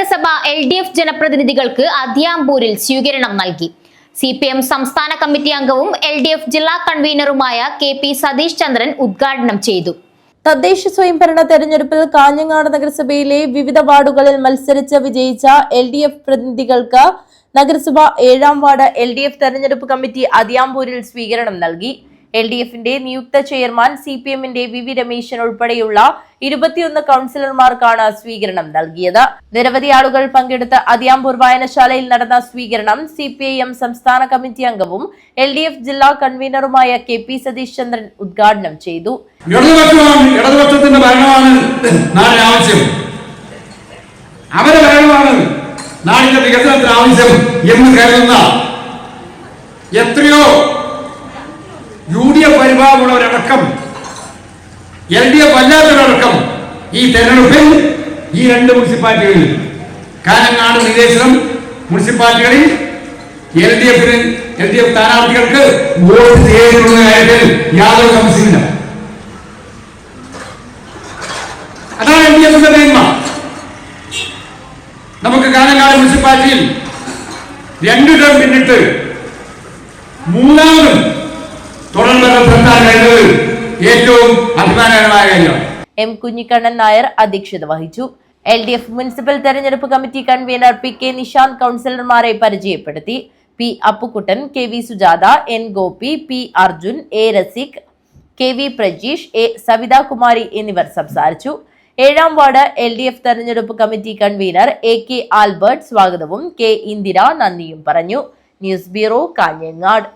നഗരസഭ LDF ജനപ്രതിനിധികൾക്ക് അതിയാമ്പൂരിൽ സ്വീകരണം നൽകി. CPM സംസ്ഥാന കമ്മിറ്റി അംഗവും LDF ജില്ലാ കൺവീനറുമായ KP സതീഷ് ചന്ദ്രൻ ഉദ്ഘാടനം ചെയ്തു. തദ്ദേശ സ്വയംഭരണ തെരഞ്ഞെടുപ്പിൽ കാഞ്ഞങ്ങാട് നഗരസഭയിലെ വിവിധ വാർഡുകളിൽ മത്സരിച്ച് വിജയിച്ച LDF പ്രതിനിധികൾക്ക് നഗരസഭ 7ാം വാർഡ് LDF തെരഞ്ഞെടുപ്പ് കമ്മിറ്റി അതിയാമ്പൂരിൽ സ്വീകരണം നൽകി. LDFന്റെ നിയുക്ത ചെയർമാൻ CPMന്റെ VV രമേശൻ ഉൾപ്പെടെയുള്ള 21 കൗൺസിലർമാർക്കാണ് സ്വീകരണം നൽകിയത്. നിരവധി ആളുകൾ പങ്കെടുത്ത അതിയാമ്പൂർ വായനശാലയിൽ നടന്ന സ്വീകരണം CPIM സംസ്ഥാന കമ്മിറ്റി അംഗവും LDF ജില്ലാ കൺവീനറുമായ KP സതീഷ് ചന്ദ്രൻ ഉദ്ഘാടനം ചെയ്തു. ഇടതുപക്ഷത്തിന്റെ ഭരണമാണ് നാടിന് ആവശ്യം, അവരുടെ ഭരണമാണ് നാടിന്റെ വികസനത്തിന് ആവശ്യം എന്ന് കരുതുന്ന എത്രയോ UDF പരിഭാഗമുള്ളവരടക്കം LDF അല്ലാത്തവരടക്കം ഈ തെരഞ്ഞെടുപ്പിൽ ഈ 2 മുനിസിപ്പാലിറ്റികളിൽ കാഞ്ഞങ്ങാട് നീലേശ്വരം മുനിസിപ്പാലിറ്റികളിൽ LDF സ്ഥാനാർത്ഥികൾക്ക് വോട്ട് ചെയ്യുന്ന കാര്യത്തിൽ യാതൊരു സംശയമില്ല. അതാണ് LDFന്റെ മേന്മ. നമുക്ക് കാഞ്ഞങ്ങാട് മുനിസിപ്പാലിറ്റിയിൽ 2 ടേം പിന്നിട്ട് 3ാമതും ഏറ്റവും അഭിമാനകരമായ കാര്യമാണ്. M കുഞ്ഞിക്കണ്ണൻ നായർ അധ്യക്ഷത വഹിച്ചു. LDF മുനിസിപ്പൽ തെരഞ്ഞെടുപ്പ് കമ്മിറ്റി കൺവീനർ PK നിശാന്ത് കൗൺസിലർമാരെ പരിചയപ്പെടുത്തി. P Appukuttan, KV Sujatha, N Gopi, P Arjun, A Rasikh, KV Prajeesh, A സവിതാകുമാരി എന്നിവർ സംസാരിച്ചു. 7ാം വാർഡ് LDF തെരഞ്ഞെടുപ്പ് കമ്മിറ്റി കൺവീനർ AK ആൽബർട്ട് സ്വാഗതവും K ഇന്ദിര നന്ദിയും പറഞ്ഞു. News bureau, Kanhangad.